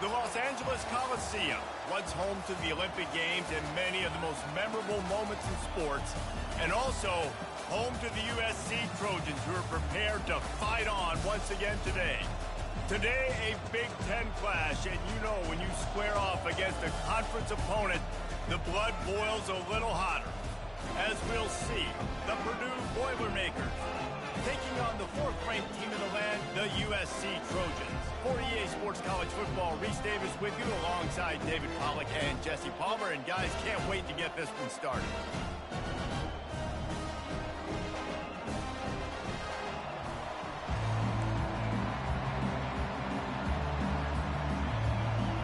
The Los Angeles Coliseum, once home to the Olympic Games and many of the most memorable moments in sports, and also home to the USC Trojans, who are prepared to fight on once again today. Today, a Big Ten clash, and you know when you square off against a conference opponent, the blood boils a little hotter. As we'll see, the Purdue Boilermakers taking on the fourth-ranked team in the land, the USC Trojans. For EA Sports College Football, Reese Davis with you alongside David Pollack and Jesse Palmer. And guys, can't wait to get this one started.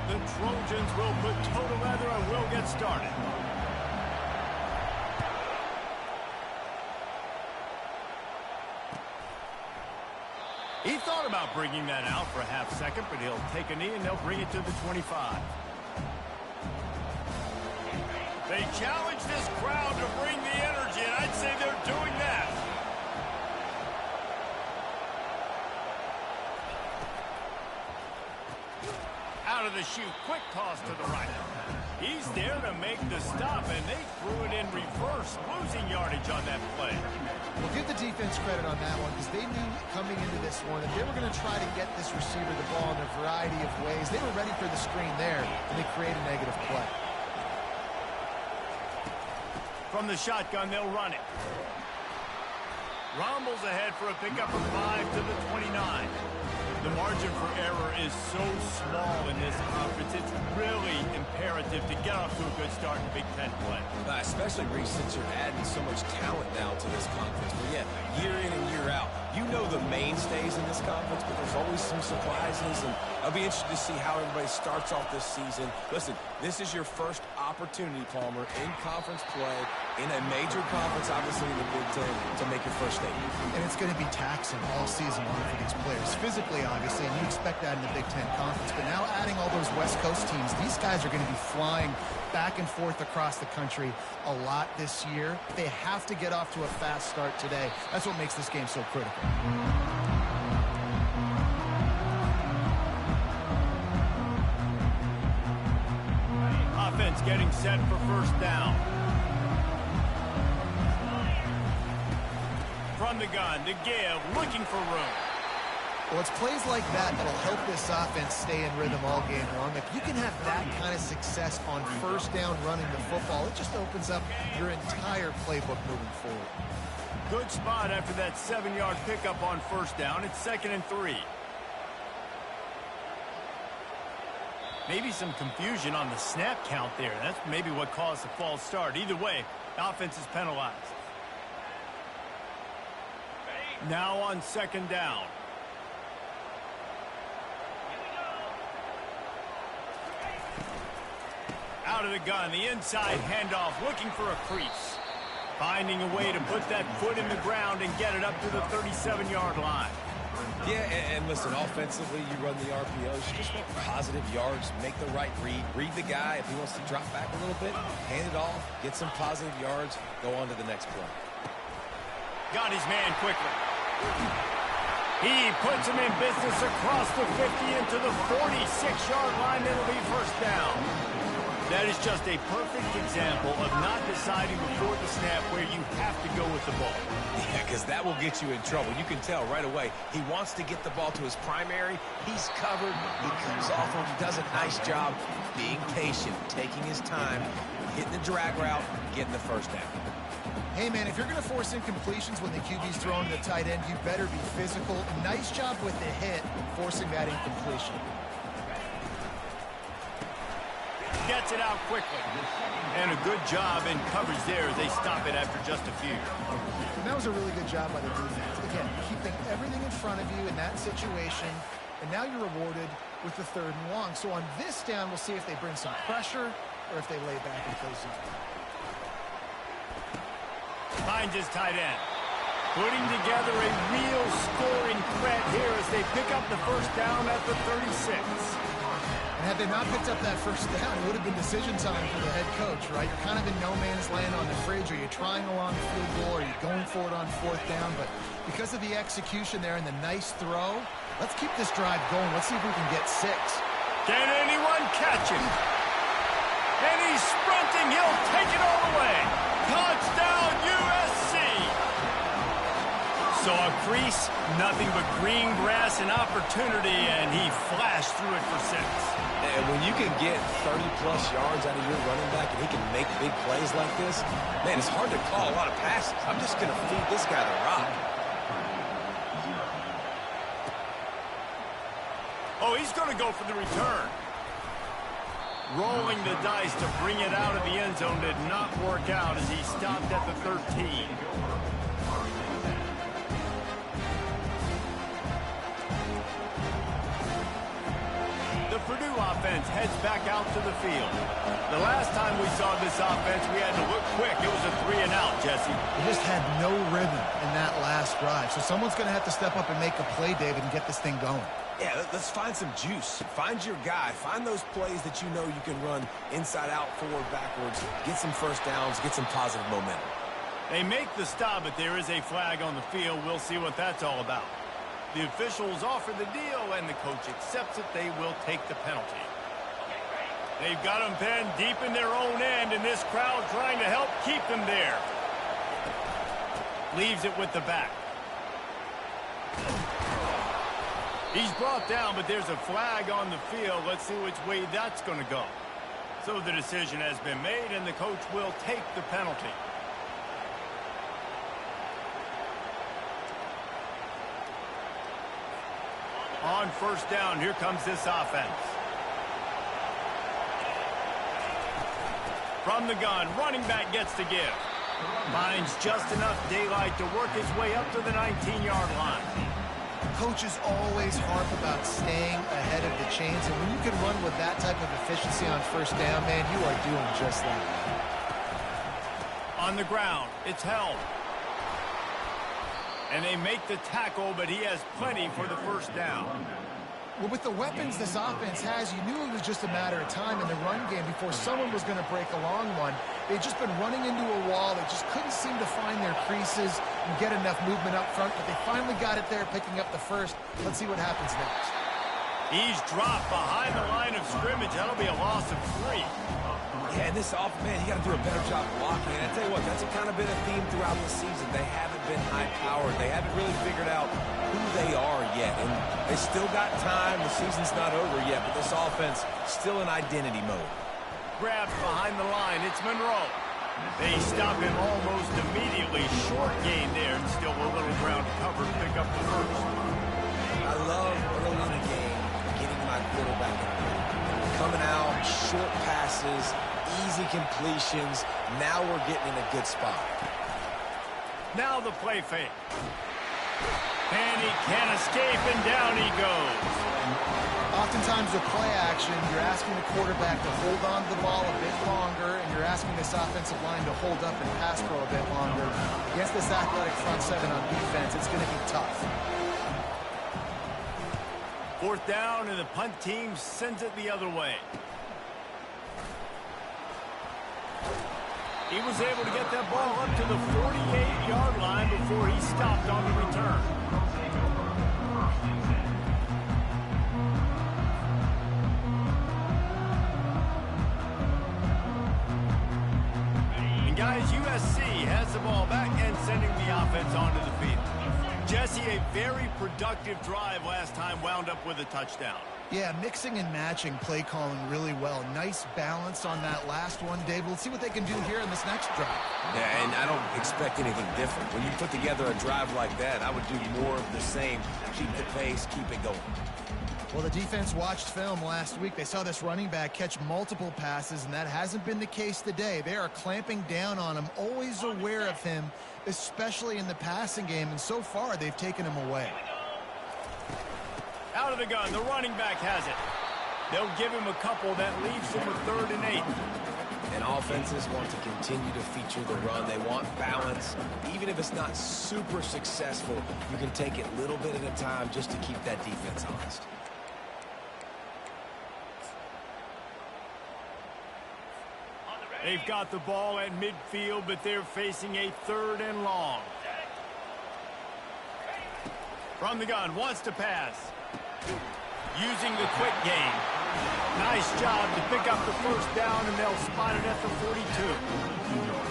The Trojans will put toe to leather and will get started. He thought about bringing that out for a half second, but he'll take a knee and they'll bring it to the 25. They challenge this crowd to bring the energy, and I'd say they're doing that. Out of the chute, quick toss to the right. He's there to make the stop, and they threw it in reverse, losing yardage on that play. Well, give the defense credit on that one, because they knew coming into this one that they were going to try to get this receiver the ball in a variety of ways. They were ready for the screen there, and they create a negative play. From the shotgun, they'll run it. Rombles ahead for a pickup of 5 to the 29. The margin for error is so small in this conference, it's really imperative to get off to a good start in Big Ten play. Especially, Reese, since you're adding so much talent now to this conference. But yeah, year in and year out, you know the mainstays in this conference, but there's always some surprises, and I'll be interested to see how everybody starts off this season. Listen, this is your first opportunity, Palmer, in conference play, in a major conference, obviously in the Big Ten, to make your first statement. And it's going to be taxing all season long for these players. Physically, obviously, and you expect that in the Big Ten Conference. But now adding all those West Coast teams, these guys are going to be flying back and forth across the country a lot this year. They have to get off to a fast start today. That's what makes this game so critical. Offense getting set for first down. From the gun, to give, looking for room. Well, it's plays like that that'll help this offense stay in rhythm all game long. If you can have that kind of success on first down running the football, it just opens up your entire playbook moving forward. Good spot after that 7-yard pickup on first down. It's 2nd and 3. Maybe some confusion on the snap count there. That's maybe what caused the false start. Either way, offense is penalized. Now on 2nd down. Out of the gun, the inside handoff, looking for a crease. Finding a way to put that foot in the ground and get it up to the 37-yard line. Yeah, and listen, offensively, you run the RPOs, you just want positive yards, make the right read the guy. If he wants to drop back a little bit, hand it off, get some positive yards, go on to the next play. Got his man quickly. He puts him in business across the 50 into the 46-yard line. It'll be first down. That is just a perfect example of not deciding before the snap where you have to go with the ball. Yeah, because that will get you in trouble. You can tell right away he wants to get the ball to his primary. He's covered. He comes off him. He does a nice job being patient, taking his time, hitting the drag route, getting the first down. Hey, man, if you're going to force incompletions when the QB's throwing to the tight end, you better be physical. Nice job with the hit, forcing that incompletion. Gets it out quickly. And a good job in coverage there as they stop it after just a few. And that was a really good job by the defense. Again, keeping everything in front of you in that situation, and now you're rewarded with the 3rd and long. So on this down, we'll see if they bring some pressure or if they lay back and play zone. Finds his tight end. Putting together a real scoring threat here as they pick up the first down at the 36. And had they not picked up that first down, it would have been decision time for the head coach, right? You're kind of in no man's land on the fridge. Are you trying along the field goal? Are you going for it on 4th down? But because of the execution there and the nice throw, let's keep this drive going. Let's see if we can get 6. Can anyone catch him? And he's sprinting. He'll take it all the way. Touchdown, USC. So a crease, nothing but green grass and opportunity, and he flashed through it for 6. And when you can get 30-plus yards out of your running back and he can make big plays like this, man, it's hard to call a lot of passes. I'm just going to feed this guy the rock. Oh, he's going to go for the return. Rolling the dice to bring it out of the end zone did not work out as he stopped at the 13. The Purdue offense heads back out to the field. The last time we saw this offense, we had to look quick. It was a 3-and-out, Jesse. We just had no rhythm in that last drive. So someone's going to have to step up and make a play, David, and get this thing going. Yeah, let's find some juice. Find your guy. Find those plays that you know you can run inside out, forward, backwards. Get some first downs. Get some positive momentum. They make the stop, but there is a flag on the field. We'll see what that's all about. The officials offer the deal, and the coach accepts it. They will take the penalty. They've got them pinned deep in their own end, and this crowd trying to help keep them there. Leaves it with the back. He's brought down, but there's a flag on the field. Let's see which way that's going to go. So the decision has been made, and the coach will take the penalty. On first down, here comes this offense. From the gun, running back gets to give. Finds just enough daylight to work his way up to the 19-yard line. Coaches always harp about staying ahead of the chains, and when you can run with that type of efficiency on first down, man, you are doing just that. On the ground, it's held. And they make the tackle, but he has plenty for the first down. Well, with the weapons this offense has, you knew it was just a matter of time in the run game before someone was going to break a long one. They'd just been running into a wall. They just couldn't seem to find their creases and get enough movement up front, but they finally got it there, picking up the first. Let's see what happens next. He's dropped behind the line of scrimmage. That'll be a loss of 3. Yeah, and this man, you got to do a better job blocking. And I tell you what, that's kind of been a theme throughout the season. They haven't been high-powered. They haven't really figured out who they are yet. And they still got time. The season's not over yet, but this offense still in identity mode. Grabbed behind the line. It's Monroe. They stop him almost immediately. Short gain there, and still a little ground to cover to pick up the first. I love early in the game getting my quarterback in there. Coming out, short passes, easy completions. Now we're getting in a good spot. Now the play fake. And he can't escape, and down he goes. Oftentimes with play action, you're asking the quarterback to hold on to the ball a bit longer, and you're asking this offensive line to hold up and pass pro a bit longer. Against this athletic front seven on defense, it's going to be tough. Fourth down, and the punt team sends it the other way. He was able to get that ball up to the 48-yard line before he stopped on the return. And guys, USC has the ball back and sending the offense onto the field. Jesse, a very productive drive last time, wound up with a touchdown. Yeah, mixing and matching play calling really well. Nice balance on that last one, Dave. We'll see what they can do here in this next drive. Yeah, and I don't expect anything different. When you put together a drive like that, I would do more of the same. Keep the pace, keep it going. Well, the defense watched film last week. They saw this running back catch multiple passes, and that hasn't been the case today. They are clamping down on him, always aware of him, especially in the passing game, and so far they've taken him away. Out of the gun, the running back has it. They'll give him a couple. That leaves him with 3rd and 8. And offenses want to continue to feature the run. They want balance. Even if it's not super successful, you can take it a little bit at a time just to keep that defense honest. They've got the ball at midfield, but they're facing a 3rd and long. From the gun, wants to pass. Using the quick game. Nice job to pick up the first down, and they'll spot it at the 42.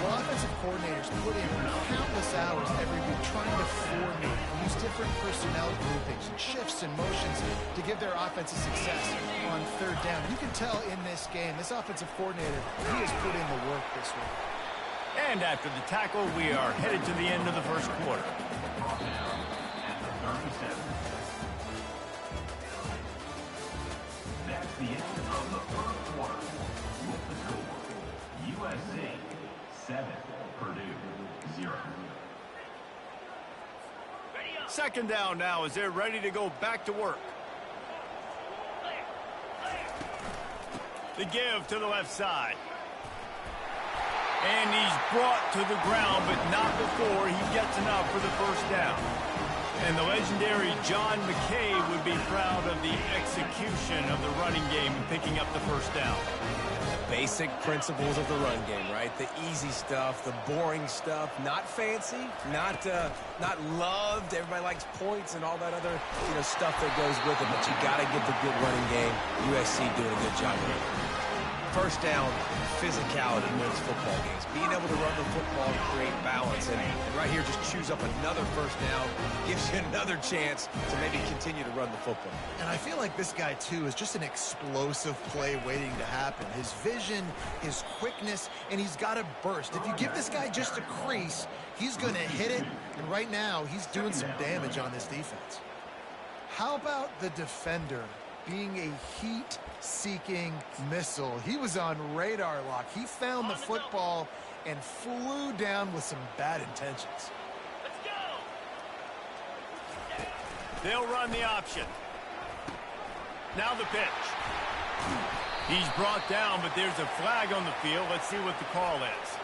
Well, offensive coordinators put in countless hours every week trying to formate, use different personnel groupings and shifts and motions to give their offensive success on third down. You can tell in this game, this offensive coordinator, he has put in the work this week. And after the tackle, we are headed to the end of the first quarter. That's the end of the first quarter. With the score, USC 7, Purdue 0. Second down now as they're ready to go back to work. The give to the left side. And he's brought to the ground, but not before he gets enough for the first down. And the legendary John McKay would be proud of the execution of the running game and picking up the first down. Basic principles of the run game, right? The easy stuff, the boring stuff, not fancy, not loved. Everybody likes points and all that other stuff that goes with it, but you got to get the good running game. USC doing a good job of it. First down, physicality wins football games. Being able to run the football and create balance. And right here, just choose up another first down, gives you another chance to maybe continue to run the football. And I feel like this guy, too, is just an explosive play waiting to happen. His vision, his quickness, and he's got a burst. If you give this guy just a crease, he's going to hit it. And right now, he's doing some damage on this defense. How about the defender being a heat-seeking missile? He was on radar lock. He found the football and flew down with some bad intentions. Let's go. They'll run the option. Now the pitch. He's brought down, but there's a flag on the field. Let's see what the call is.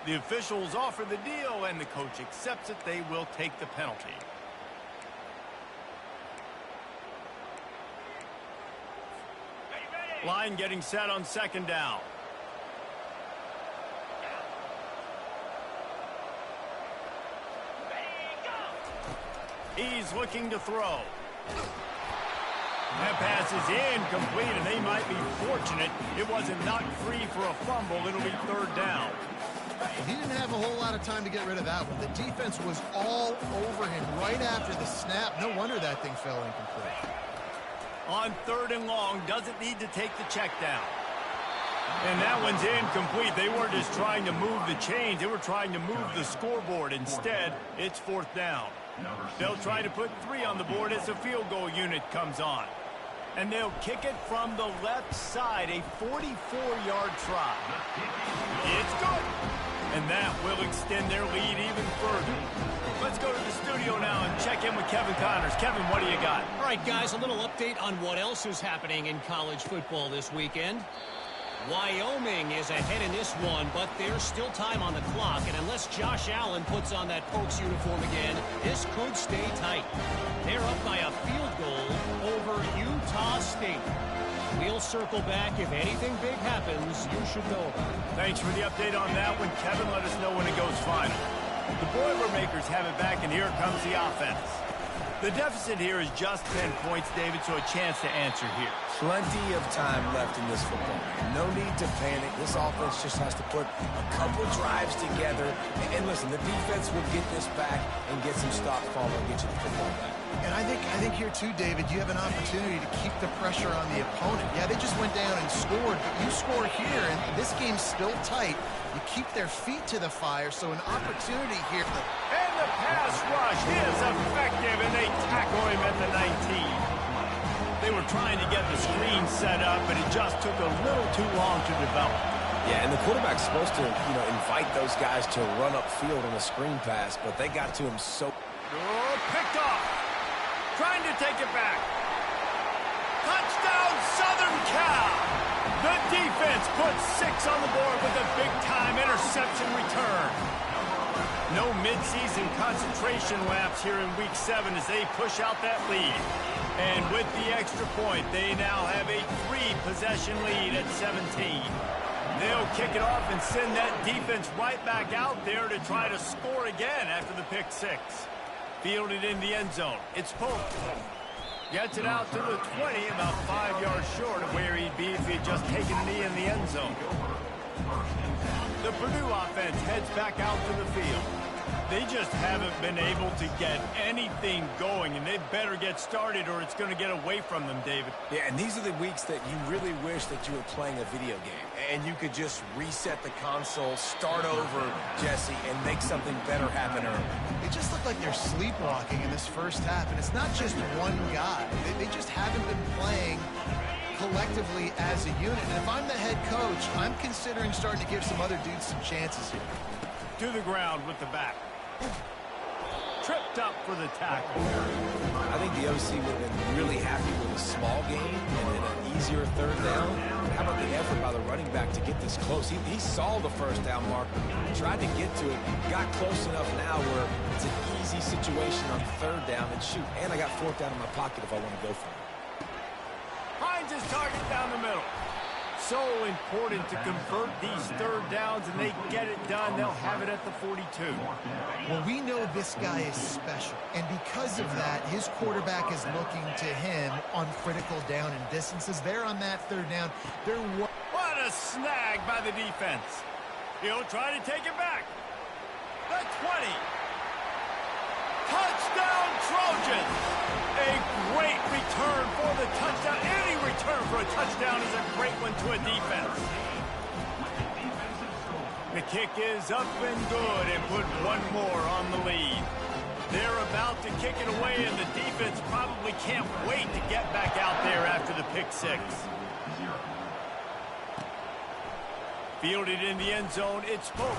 The officials offer the deal, and the coach accepts it. They will take the penalty. Line getting set on second down. He's looking to throw. That pass is incomplete, and they might be fortunate it wasn't knocked free for a fumble. It'll be third down. He didn't have a whole lot of time to get rid of that one. The defense was all over him right after the snap. No wonder that thing fell incomplete. On third and long, doesn't need to take the check down. And that one's incomplete. They weren't just trying to move the chains. They were trying to move the scoreboard. Instead, it's fourth down. They'll try to put 3 on the board as the field goal unit comes on. And they'll kick it from the left side, a 44-yard try. It's good. And that will extend their lead even further. Let's go to the studio now and check in with Kevin Connors. Kevin, what do you got? All right, guys, a little update on what else is happening in college football this weekend. Wyoming is ahead in this one, but there's still time on the clock, and unless Josh Allen puts on that Pokes uniform again, this could stay tight. They're up by a field goal over Utah State. We'll circle back. If anything big happens, you should know about it. Thanks for the update on that one, Kevin. Let us know when it goes final. The Boilermakers have it back, and here comes the offense. The deficit here is just 10 points, David, so a chance to answer here. Plenty of time left in this football game. No need to panic. This offense just has to put a couple drives together. And listen, the defense will get this back and get some stops following and get you the football back. And I think here, too, David, you have an opportunity to keep the pressure on the opponent. Yeah, they just went down and scored, but you score here, and this game's still tight. You keep their feet to the fire, so an opportunity here. And the pass rush is effective, and they tackle him at the 19. They were trying to get the screen set up, but it just took a little too long to develop. Yeah, and the quarterback's supposed to, invite those guys to run upfield on a screen pass, but they got to him so... Oh, picked off. Trying to take it back. Touchdown, Southern Cal. The defense puts 6 on the board with a big-time interception return. No midseason concentration laps here in Week 7 as they push out that lead. And with the extra point, they now have a 3-possession lead at 17. They'll kick it off and send that defense right back out there to try to score again after the pick 6. Fielded in the end zone. It's Polk. Gets it out to the 20, about 5 yards short of where he'd be if he'd just taken a knee in the end zone. The Purdue offense heads back out to the field. They just haven't been able to get anything going, and they better get started or it's going to get away from them, David. Yeah, and these are the weeks that you really wish that you were playing a video game and you could just reset the console, start over, Jesse, and make something better happen early. They just look like they're sleepwalking in this first half, and it's not just one guy. They just haven't been playing collectively as a unit. And if I'm the head coach, I'm considering starting to give some other dudes some chances here. To the ground with the back. Tripped up for the tackle. I think the OC would have been really happy with a small game and then an easier third down. How about the effort by the running back to get this close? He saw the first down mark, tried to get to it, got close enough now where it's an easy situation on third down and shoot. And I got fourth down in my pocket if I want to go for it. Finds his target down the middle. So important to convert these third downs, and they get it done. They'll have it at the 42. Well, we know this guy is special, and because of that, his quarterback is looking to him on critical down and distances. There on that third down, what a snag by the defense. He'll try to take it back. The 20. Touchdown Trojans. A great return for the touchdown. Any return for a touchdown is a great one to a defense. The kick is up and good and put one more on the lead. They're about to kick it away, and the defense probably can't wait to get back out there after the pick six. Fielded in the end zone, it's Pope.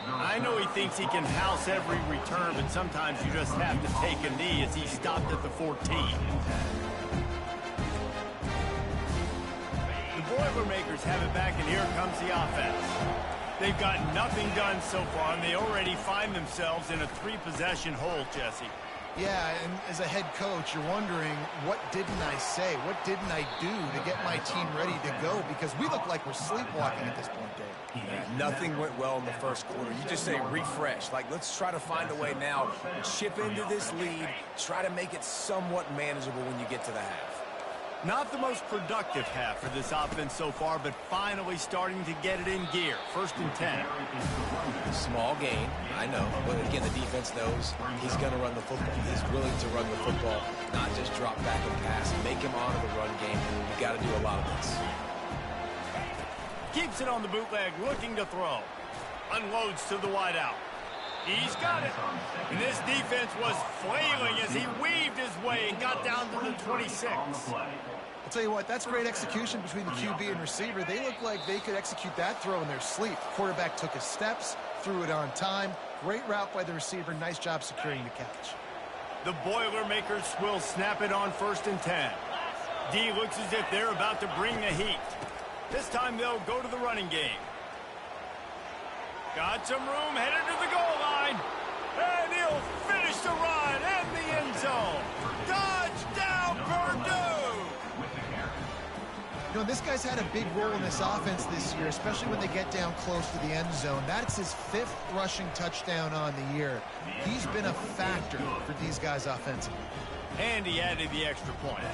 I know he thinks he can house every return, but sometimes you just have to take a knee as he stopped at the 14. The Boilermakers have it back, and here comes the offense. They've got nothing done so far, and they already find themselves in a three-possession hole, Jesse. Yeah, and as a head coach, you're wondering, what didn't I say? What didn't I do to get my team ready to go? Because we look like we're sleepwalking at this point, Dave. Yeah, nothing went well in the first quarter. You just say refresh. Like, let's try to find a way now. Chip into this lead. Try to make it somewhat manageable when you get to the half. Not the most productive half for this offense so far, but finally starting to get it in gear. 1st and 10. Small gain, I know. But again, the defense knows he's going to run the football. He's willing to run the football, not just drop back and pass. Make him honor the run game. You got to do a lot of this. Keeps it on the bootleg, looking to throw. Unloads to the wideout. He's got it. And this defense was flailing as he weaved his way and got down to the 26. I'll tell you what, that's great execution between the QB and receiver. They look like they could execute that throw in their sleep. Quarterback took his steps, threw it on time. Great route by the receiver. Nice job securing the catch. The Boilermakers will snap it on 1st and 10. D looks as if they're about to bring the heat. This time they'll go to the running game. Got some room, headed to the goal line. And he'll finish the run in the end zone. Touchdown, Purdue! You know, this guy's had a big role in this offense this year, especially when they get down close to the end zone. That's his 5th rushing touchdown on the year. He's been a factor for these guys offensively. And he added the extra point.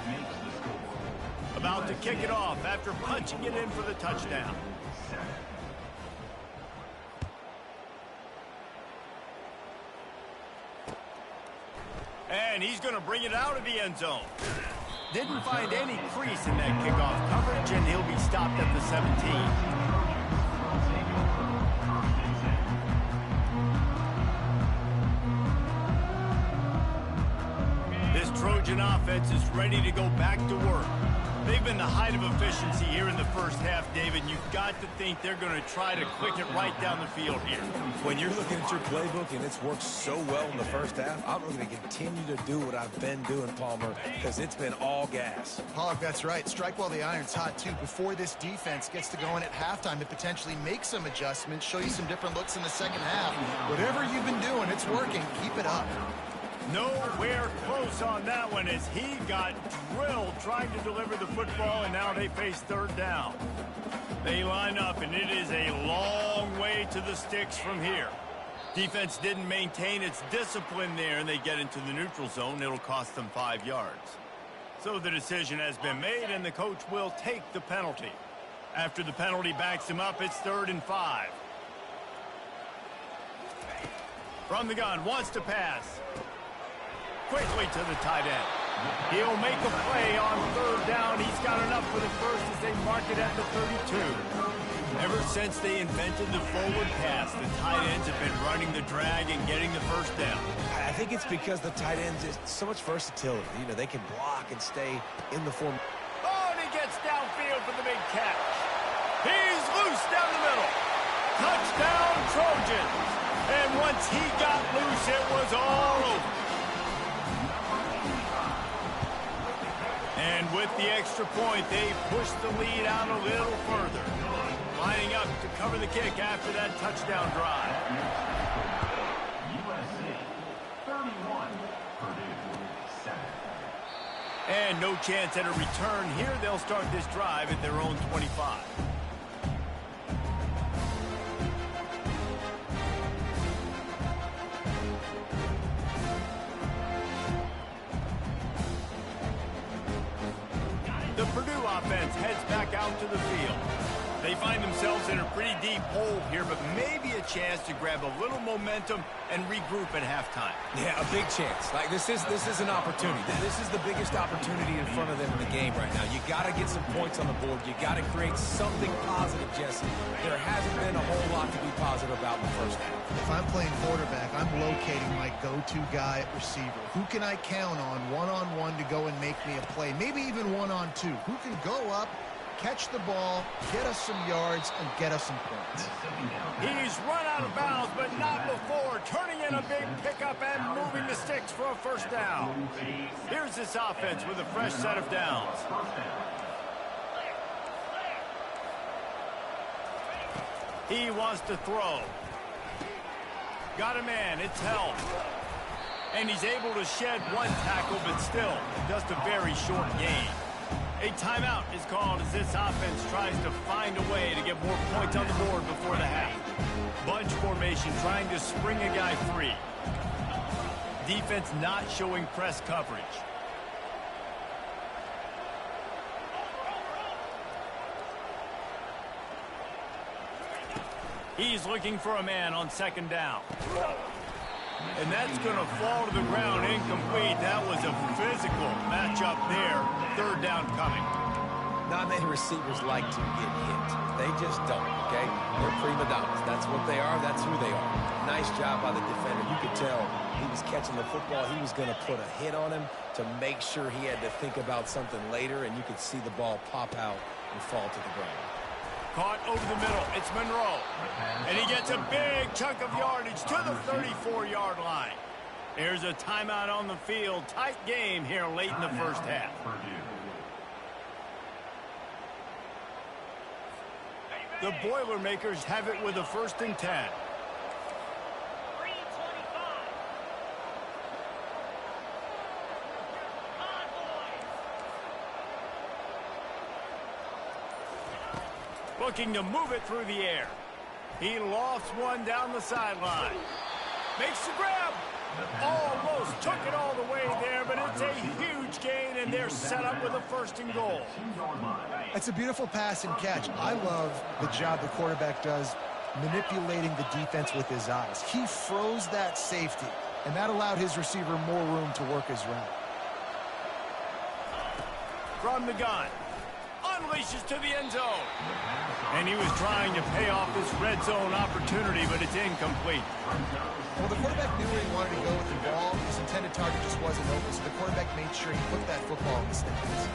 About to kick it off after punching it in for the touchdown. And he's going to bring it out of the end zone. Didn't find any crease in that kickoff coverage, and he'll be stopped at the 17. This Trojan offense is ready to go back to work. They've been the height of efficiency here in the first half, David. You've got to think they're going to try to click it right down the field here. When you're looking at your playbook and it's worked so well in the first half, I'm going to continue to do what I've been doing, Palmer, because it's been all gas. Pog, that's right. Strike while the iron's hot, too. Before this defense gets to going at halftime, to potentially make some adjustments, show you some different looks in the second half. Whatever you've been doing, it's working. Keep it up. Nowhere close on that one as he got drilled trying to deliver the football, and now they face 3rd down. They line up, and it is a long way to the sticks from here. Defense didn't maintain its discipline there, and they get into the neutral zone. It'll cost them 5 yards. So the decision has been made, and the coach will take the penalty. After the penalty backs him up, it's 3rd and 5. From the gun, wants to pass. Quickly to the tight end. He'll make a play on 3rd down. He's got enough for the first as they mark it at the 32. Ever since they invented the forward pass, the tight ends have been running the drag and getting the first down. I think it's because the tight ends is so much versatility. You know, they can block and stay in the form. Oh, and he gets downfield for the big catch. He's loose down the middle. Touchdown, Trojans. And once he got loose, it was all over. And with the extra point, they pushed the lead out a little further. Lining up to cover the kick after that touchdown drive. USC 31, Purdue 7. And no chance at a return here. They'll start this drive at their own 25. The Purdue offense heads back out to the field. They find themselves in a pretty deep hole here, but maybe a chance to grab a little momentum and regroup at halftime. Yeah, a big chance. Like this is an opportunity. This is the biggest opportunity in front of them in the game right now. You got to get some points on the board. You got to create something positive, Jesse. There hasn't been a whole lot to be positive about in the first half. If I'm playing quarterback, I'm locating my go-to guy at receiver. Who can I count on one-on-one to go and make me a play? Maybe even one-on-two. Who can go up, catch the ball, get us some yards, and get us some points. He's run out of bounds, but not before. Turning in a big pickup and moving the sticks for a first down. Here's this offense with a fresh set of downs. He wants to throw. Got a man. It's held. And he's able to shed one tackle, but still just a very short gain. A timeout is called as this offense tries to find a way to get more points on the board before the half. Bunch formation trying to spring a guy free. Defense not showing press coverage. He's looking for a man on 2nd down. And that's going to fall to the ground incomplete. That was a physical matchup there. 3rd down coming. Not many receivers like to get hit. They just don't, okay? They're prima donnas. That's what they are. That's who they are. Nice job by the defender. You could tell he was catching the football. He was going to put a hit on him to make sure he had to think about something later, and you could see the ball pop out and fall to the ground. Caught over the middle. It's Monroe. And he gets a big chunk of yardage to the 34-yard line. There's a timeout on the field. Tight game here late in the first half. The Boilermakers have it with a 1st and 10. Looking to move it through the air. He lofts one down the sideline. Makes the grab. Almost took it all the way there, but it's a huge gain, and they're set up with a 1st and goal. It's a beautiful pass and catch. I love the job the quarterback does manipulating the defense with his eyes. He froze that safety, and that allowed his receiver more room to work his route. From the gun. Unleashes to the end zone. And he was trying to pay off this red zone opportunity, but it's incomplete. Well, the quarterback knew where he wanted to go with the ball. His intended target just wasn't open, so the quarterback made sure he put that football in the stands.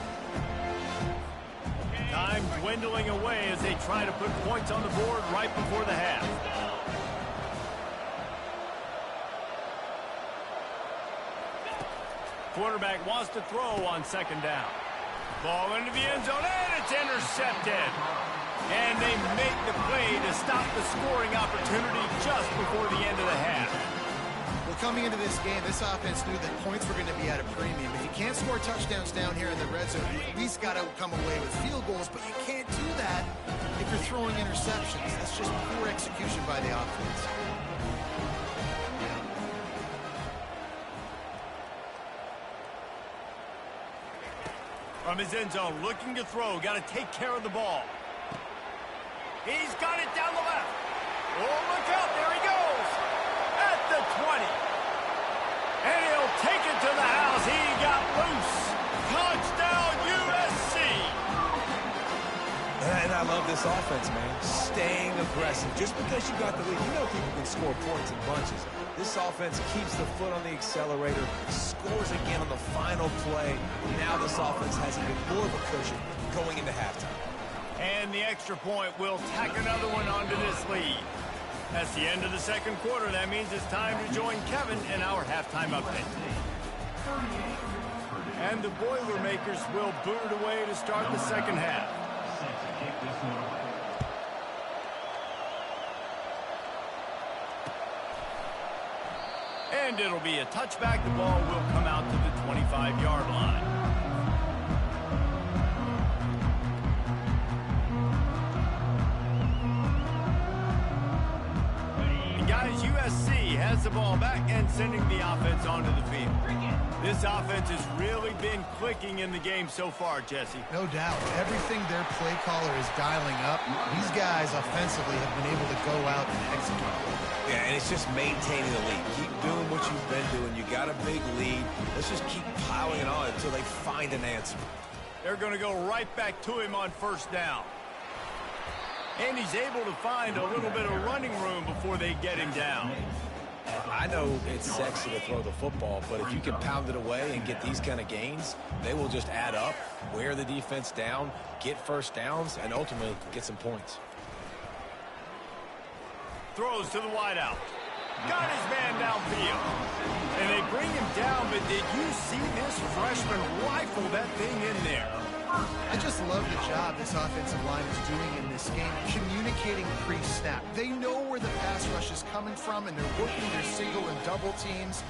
Time dwindling away as they try to put points on the board right before the half. Quarterback wants to throw on 2nd down. Ball into the end zone, and it's intercepted. And they make the play to stop the scoring opportunity just before the end of the half. Well, coming into this game, this offense knew that points were going to be at a premium. If you can't score touchdowns down here in the red zone, you at least got to come away with field goals, but you can't do that if you're throwing interceptions. That's just poor execution by the offense. From his end zone, looking to throw. Got to take care of the ball. He's got it down the left. Oh, look out. There he goes. At the 20. And he'll take it to the house. He got loose. Touchdown, USC. And I love this offense, man. Staying aggressive. Just because you got the lead, you know people can score points in bunches. This offense keeps the foot on the accelerator, scores again on the final play. Now this offense has even more of a cushion going into halftime. And the extra point will tack another one onto this lead. That's the end of the second quarter. That means it's time to join Kevin in our halftime update. And the Boilermakers will boot it away to start the second half. And it'll be a touchback. The ball will come out to the 25-yard line. And guys, USC has the ball back and sending the offense onto the field. This offense has really been clicking in the game so far, Jesse. No doubt. Everything their play caller is dialing up, these guys offensively have been able to go out and execute. Yeah, and it's just maintaining the lead. Keep doing what you've been doing. You got a big lead. Let's just keep piling it on until they find an answer. They're going to go right back to him on first down. And he's able to find a little bit of running room before they get him down. I know it's sexy to throw the football, but if you can pound it away and get these kind of gains, they will just add up, wear the defense down, get first downs, and ultimately get some points. Throws to the wideout. Got his man downfield. And they bring him down, but did you see this freshman rifle that thing in there? I just love the job this offensive line is doing in this game, communicating pre-snap. They know where the pass rush is coming from, and they're working their single and double teams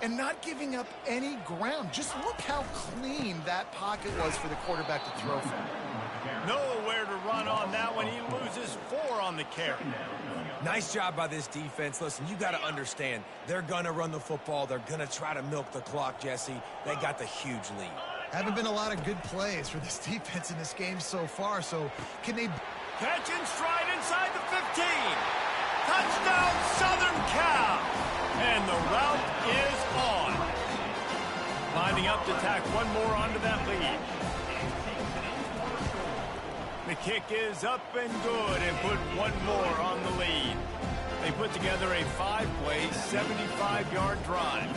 and not giving up any ground. Just look how clean that pocket was for the quarterback to throw from. Nowhere to run on that one. He loses 4 on the carry. Nice job by this defense. Listen, you got to understand, they're going to run the football. They're going to try to milk the clock, Jesse. They got the huge lead. Haven't been a lot of good plays for this defense in this game so far, so can they... Catch and stride inside the 15. Touchdown, Southern Cal. And the route is on. Lining up to tack one more onto that lead. The kick is up and good and put one more on the lead. They put together a 5-play, 75-yard drive.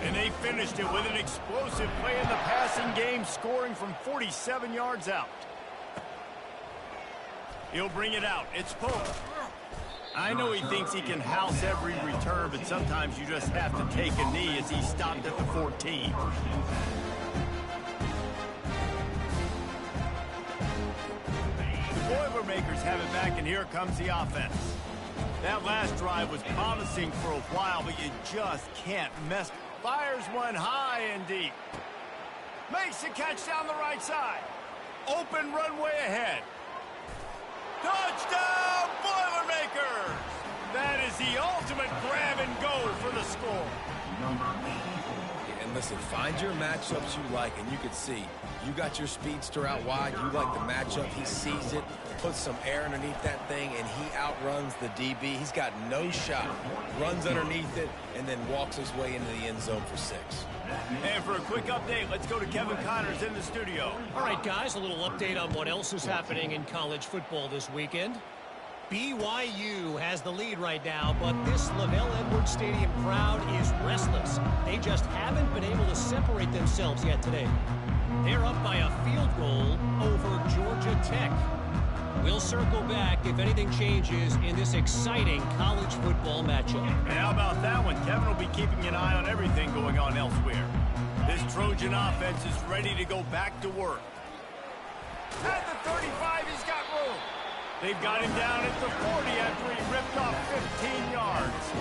And they finished it with an explosive play in the passing game, scoring from 47 yards out. He'll bring it out. It's Pope. I know he thinks he can house every return, but sometimes you just have to take a knee as he stopped at the 14. The Boilermakers have it back, and here comes the offense. That last drive was promising for a while, but you just can't mess. Fires one high and deep. Makes the catch down the right side. Open runway ahead. Touchdown, Boilermakers! That is the ultimate grab and go for the score. And listen, find your matchups you like, and you can see you got your speedster out wide. You like the matchup. He sees it, puts some air underneath that thing, and he outruns the DB. He's got no shot. Runs underneath it, and then walks his way into the end zone for 6. And for a quick update, let's go to Kevin Connors in the studio. All right, guys, a little update on what else is happening in college football this weekend. BYU has the lead right now, but this LaVell Edwards Stadium crowd is restless. They just haven't been able to separate themselves yet today. They're up by a field goal over Georgia Tech. We'll circle back if anything changes in this exciting college football matchup. And how about that one? Kevin will be keeping an eye on everything going on elsewhere. This Trojan offense is ready to go back to work. At the 35, he's got room. They've got him down at the 40 after he ripped off 15 yards.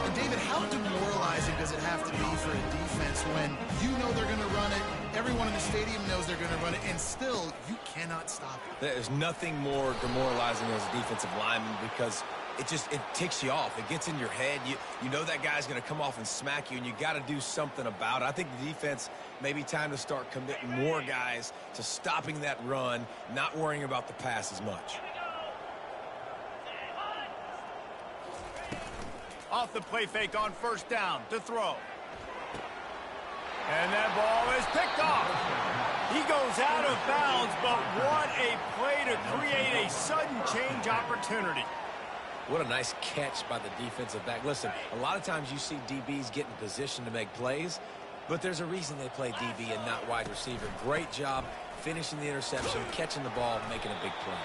And David, how demoralizing does it have to be for a defense when you know they're going to run it, everyone in the stadium knows they're going to run it, and still you cannot stop it. There's nothing more demoralizing as a defensive lineman because it ticks you off. It gets in your head. You know that guy's going to come off and smack you, and you got to do something about it. I think the defense may be time to start committing more guys to stopping that run, not worrying about the pass as much. Off the play fake on first down to throw. And that ball is picked off. He goes out of bounds, but what a play to create a sudden change opportunity. What a nice catch by the defensive back. Listen, a lot of times you see DBs get in position to make plays, but there's a reason they play DB and not wide receiver. Great job finishing the interception, catching the ball, making a big play.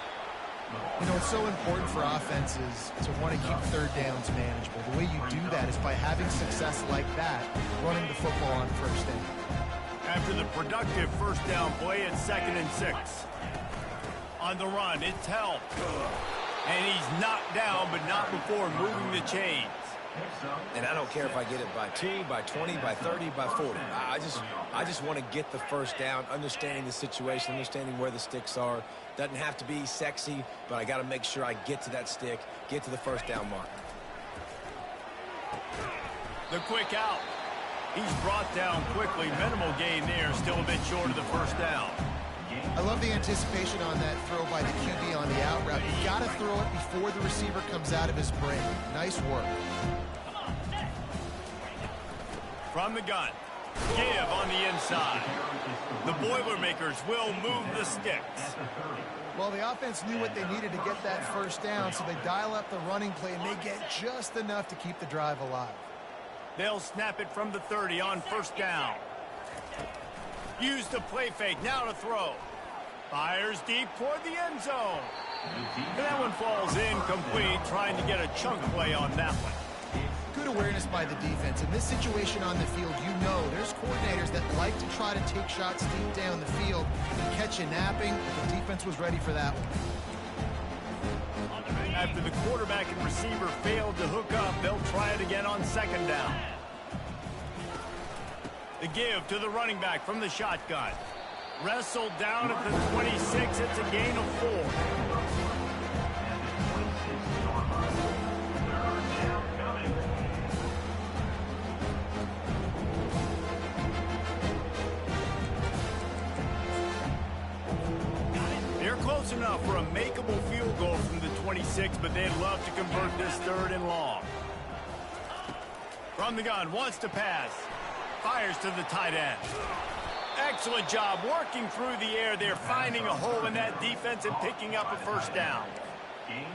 You know, it's so important for offenses to want to keep third downs manageable. The way you do that is by having success like that, running the football on first down. After the productive first down play, it's 2nd and 6. On the run, it's help. And he's knocked down, but not before moving the chains. And I don't care if I get it by 2, by 20, by 30, by 40. I just want to get the first down, understanding the situation, understanding where the sticks are. Doesn't have to be sexy, but I got to make sure I get to that stick, get to the first down mark. The quick out. He's brought down quickly. Minimal gain there, still a bit short of the first down. I love the anticipation on that throw by the QB on the out route. You got to throw it before the receiver comes out of his break. Nice work. From the gun, give on the inside. The Boilermakers will move the sticks. Well, the offense knew what they needed to get that first down, so they dial up the running play, and they get just enough to keep the drive alive. They'll snap it from the 30 on first down. Use the play fake, now to throw. Fires deep toward the end zone. And that one falls incomplete, trying to get a chunk play on that one. Good awareness by the defense. In this situation on the field, you know there's coordinators that like to try to take shots deep down the field and catch you napping. The defense was ready for that one. After the quarterback and receiver failed to hook up, they'll try it again on second down. The give to the running back from the shotgun. Wrestled down at the 26. It's a gain of 4. They're close enough for a makeable field goal from the 26, but they'd love to convert this 3rd and long. From the gun, wants to pass. Fires to the tight end. Excellent job working through the air. They're finding a hole in that defense and picking up a first down.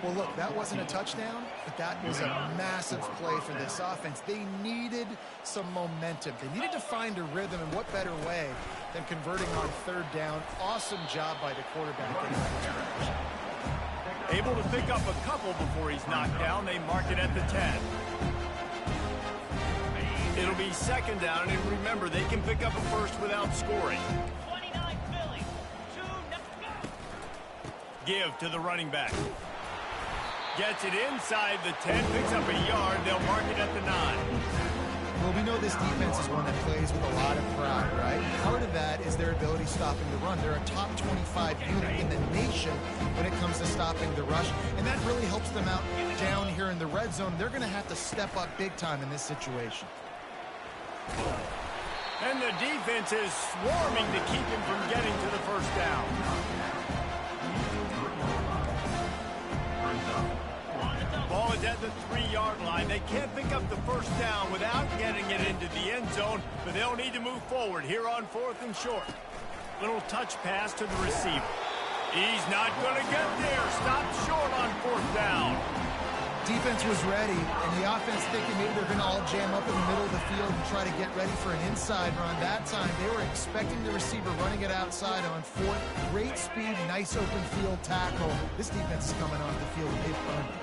Well, look, that wasn't a touchdown, but that was a massive play for this offense. They needed some momentum. They needed to find a rhythm, and what better way than converting on 3rd down. Awesome job by the quarterback. Able to pick up a couple before he's knocked down. They mark it at the 10. It'll be 2nd down, and remember, they can pick up a first without scoring. 29 Philly. 2 Give to the running back. Gets it inside the 10, picks up a yard. They'll mark it at the 9. Well, we know this defense is one that plays with a lot of pride, right? Part of that is their ability stopping the run. They're a top 25 unit in the nation when it comes to stopping the rush, and that really helps them out down here in the red zone. They're going to have to step up big time in this situation. And the defense is swarming to keep him from getting to the first down. Ball is at the 3-yard line. They can't pick up the first down without getting it into the end zone, but they'll need to move forward here on 4th and short. Little touch pass to the receiver. He's not going to get there. Stopped short on 4th down. Defense was ready, and the offense thinking maybe they're going to all jam up in the middle of the field and try to get ready for an inside run. That time, they were expecting the receiver running it outside on 4th. Great speed, nice open field tackle. This defense is coming off the field. They've earned it.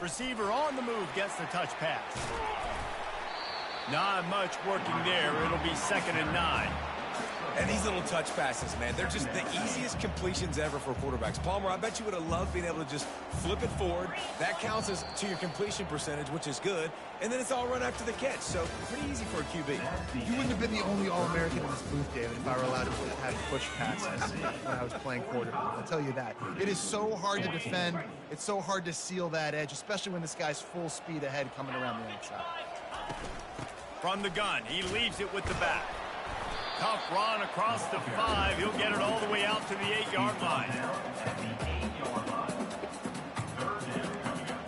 Receiver on the move gets the touch pass. Not much working there. It'll be 2nd and 9. And these little touch passes, man, they're just the easiest completions ever for quarterbacks. Palmer, I bet you would have loved being able to just flip it forward. That counts as to your completion percentage, which is good. And then it's all run after the catch, so pretty easy for a QB. You wouldn't have been the only All-American in this booth, David, if I were allowed to have push passes when I was playing quarterback. I'll tell you that. It is so hard to defend. It's so hard to seal that edge, especially when this guy's full speed ahead coming around the outside. From the gun, he leaves it with the back. Tough run across the 5. He'll get it all the way out to the 8-yard line. At the 8-yard line. Third down coming up.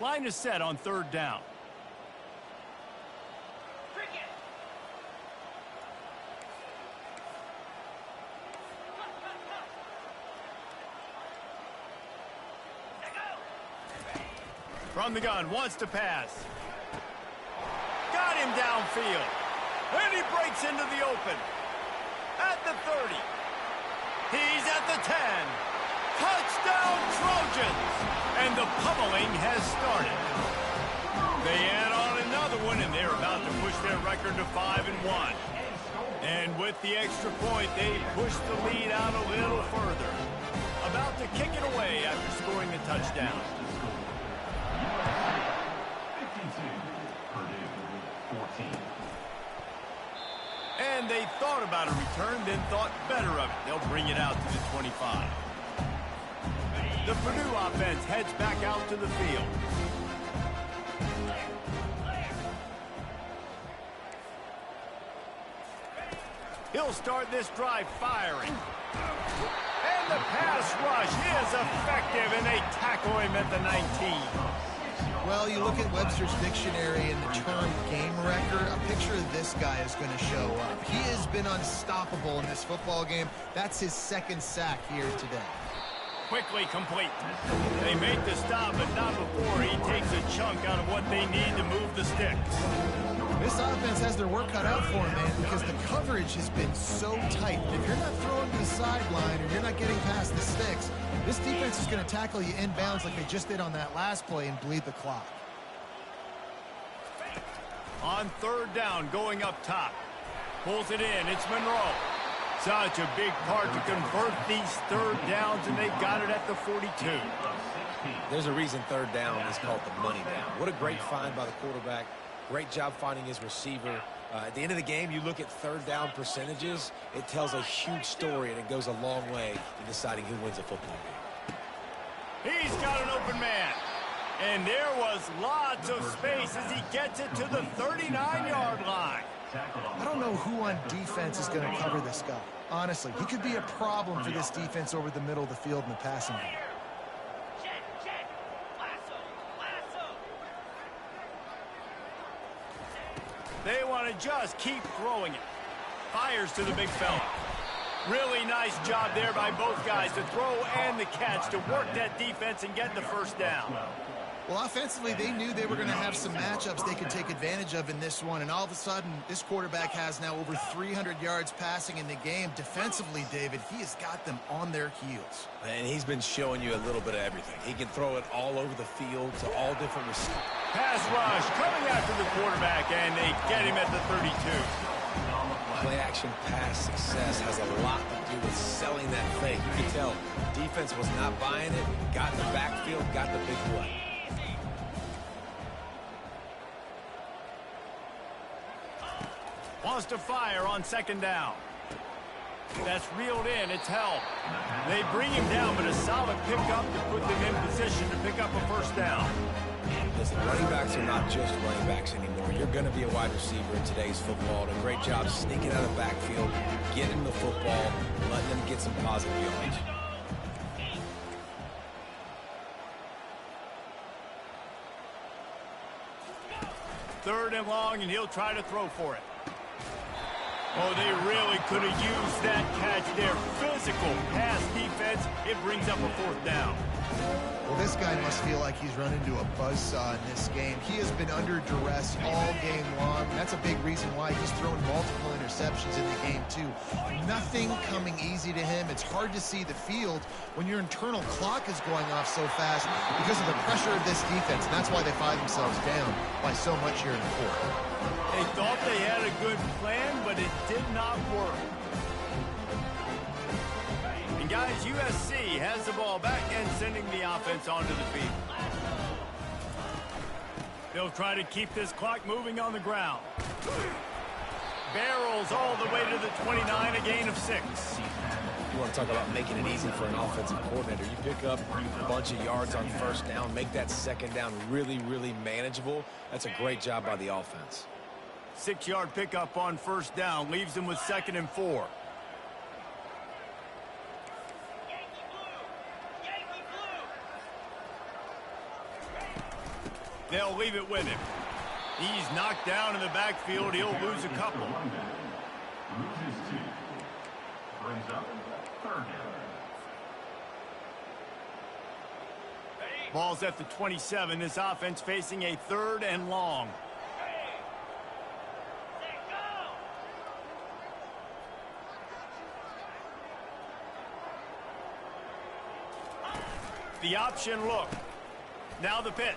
Line is set on 3rd down. From the gun, wants to pass. Got him downfield. And he breaks into the open. At the 30. He's at the 10. Touchdown Trojans! And the pummeling has started. They add on another one, and they're about to push their record to 5-1. And with the extra point, they push the lead out a little further. About to kick it away after scoring the touchdown. 52, Purdue, 14. And they thought about a return, then thought better of it. They'll bring it out to the 25. The Purdue offense heads back out to the field. He'll start this drive firing. And the pass rush is effective, and they tackle him at the 19. Well, you look at Webster's dictionary and the term game wrecker, a picture of this guy is going to show up. He has been unstoppable in this football game. That's his 2nd sack here today. Quickly complete. They make the stop, but not before he takes a chunk out of what they need to move the sticks. This offense has their work cut out for him, man, because the coverage has been so tight. If you're not throwing to the sideline or you're not getting past the sticks, this defense is going to tackle you inbounds like they just did on that last play and bleed the clock. On 3rd down, going up top. Pulls it in. It's Monroe. Such a big part to convert these 3rd downs, and they've got it at the 42. There's a reason 3rd down is called the money down. What a great find by the quarterback. Great job finding his receiver. At the end of the game, you look at 3rd down percentages. It tells a huge story, and it goes a long way in deciding who wins a football game. He's got an open man. And there was lots of space as he gets it to the 39-yard line. I don't know who on defense is going to cover this guy. Honestly, he could be a problem for this defense over the middle of the field in the passing game. They want to just keep throwing it. Fires to the big fella. Really nice job there by both guys to throw and the catch to work that defense and get the 1st down. Well, offensively, they knew they were going to have some matchups they could take advantage of in this one, and all of a sudden, this quarterback has now over 300 yards passing in the game. Defensively, David, he has got them on their heels. And he's been showing you a little bit of everything. He can throw it all over the field to all different receivers. Pass rush coming after the quarterback, and they get him at the 32. Play-action pass success has a lot to do with selling that fake. You can tell defense was not buying it, got in the backfield, got the big play. Wants to fire on 2nd down. That's reeled in. It's held. They bring him down, but a solid pickup to put them in position to pick up a 1st down. Listen, running backs are not just running backs anymore. You're going to be a wide receiver in today's football. And a great job sneaking out of the backfield, getting the football, letting them get some positive yardage. Third and long, and he'll try to throw for it. Oh, they really could have used that catch there. Physical pass defense. It brings up a 4th down. Well, this guy must feel like he's run into a buzzsaw in this game. He has been under duress all game long. That's a big reason why he's thrown multiple interceptions in the game, too. Nothing coming easy to him. It's hard to see the field when your internal clock is going off so fast because of the pressure of this defense. And that's why they find themselves down by so much here in the fourth. They thought they had a good plan, but it did not work. And guys, USC has the ball back and sending the offense onto the field. They'll try to keep this clock moving on the ground. Barrels all the way to the 29, a gain of 6. You want to talk about making it easy for an offensive coordinator. You pick up a bunch of yards on first down, make that second down really, really manageable. That's a great job by the offense. 6-yard pickup on first down leaves them with 2nd and 4. They'll leave it with him. He's knocked down in the backfield. He'll lose a couple. Loses 2. Brings up 3rd down. Ball's at the 27. This offense facing a 3rd and long. The option look. Now the pitch.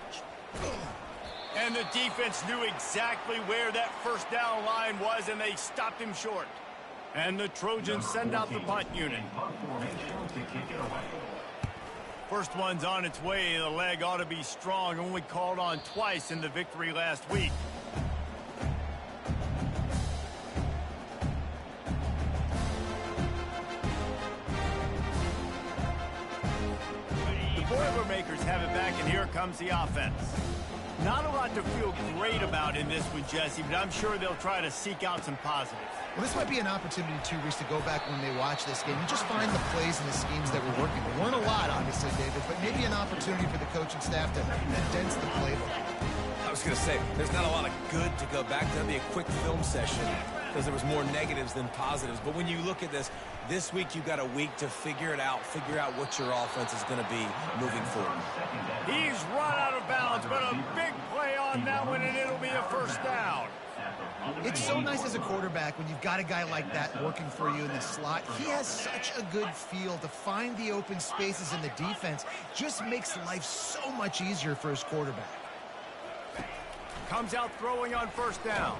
And the defense knew exactly where that first down line was, and they stopped him short. And the Trojans send out the punt unit. Punt formation to kick it away. First one's on its way. The leg ought to be strong. Only called on twice in the victory last week. The Boilermakers have it back, and here comes the offense. Not a lot to feel great about in this one, Jesse, but I'm sure they'll try to seek out some positives. Well, this might be an opportunity, too, Reese, to go back when they watch this game and just find the plays and the schemes that were working. There weren't a lot, obviously, David, but maybe an opportunity for the coaching staff to condense the playbook. I was going to say, there's not a lot of good to go back to. That'd be a quick film session because there was more negatives than positives. But when you look at this week you got a week to figure it out, figure out what your offense is going to be moving forward. He's run out of bounds, but a big play on that one, and it'll be a first down. It's so nice as a quarterback when you've got a guy like that working for you in the slot. He has such a good feel to find the open spaces in the defense. Just makes life so much easier for his quarterback. Comes out throwing on first down.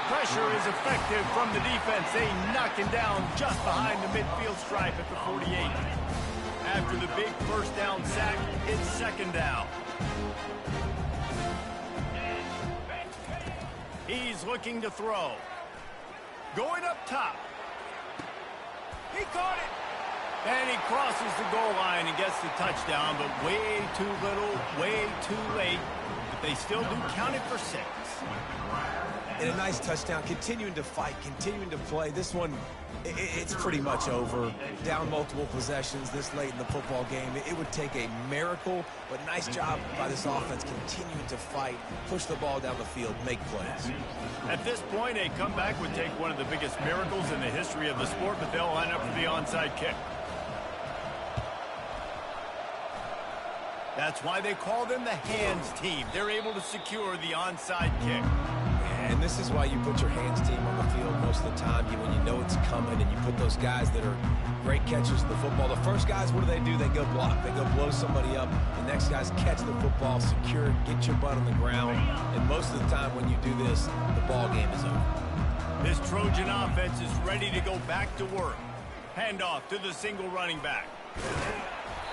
Pressure is effective from the defense. They knock him down just behind the midfield stripe at the 48. After the big first down sack, it's 2nd down. He's looking to throw. Going up top. He caught it. And he crosses the goal line and gets the touchdown, but way too little, way too late. But they still do count it for 6. And a nice touchdown, continuing to fight, continuing to play. This one, it's pretty much over. Down multiple possessions this late in the football game. It would take a miracle, but nice job by this offense continuing to fight, push the ball down the field, make plays. At this point, a comeback would take one of the biggest miracles in the history of the sport, but they'll line up for the onside kick. That's why they call them the hands team. They're able to secure the onside kick. And this is why you put your hands team on the field most of the time when you know it's coming, and you put those guys that are great catchers of the football. The first guys, what do? They go block. They go blow somebody up. The next guys catch the football, secure it, get your butt on the ground. And most of the time when you do this, the ball game is over. This Trojan offense is ready to go back to work. Handoff to the single running back.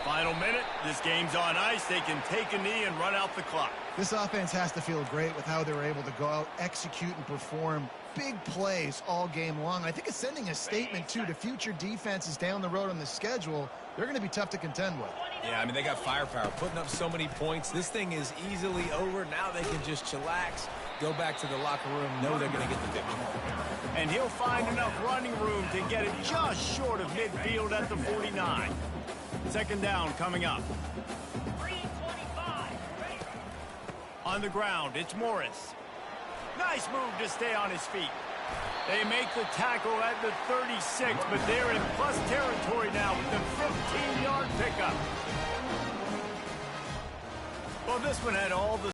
Final minute. This game's on ice. They can take a knee and run out the clock. This offense has to feel great with how they were able to go out, execute, and perform big plays all game long. I think it's sending a statement, too, to future defenses down the road on the schedule. They're going to be tough to contend with. Yeah, I mean, they got firepower, putting up so many points. This thing is easily over. Now they can just chillax, go back to the locker room, know they're going to get the victory. And he'll find enough running room to get it just short of midfield at the 49. 2nd down coming up. On the ground, it's Morris. Nice move to stay on his feet. They make the tackle at the 36, but they're in plus territory now with the 15-yard pickup. Well, this one had all the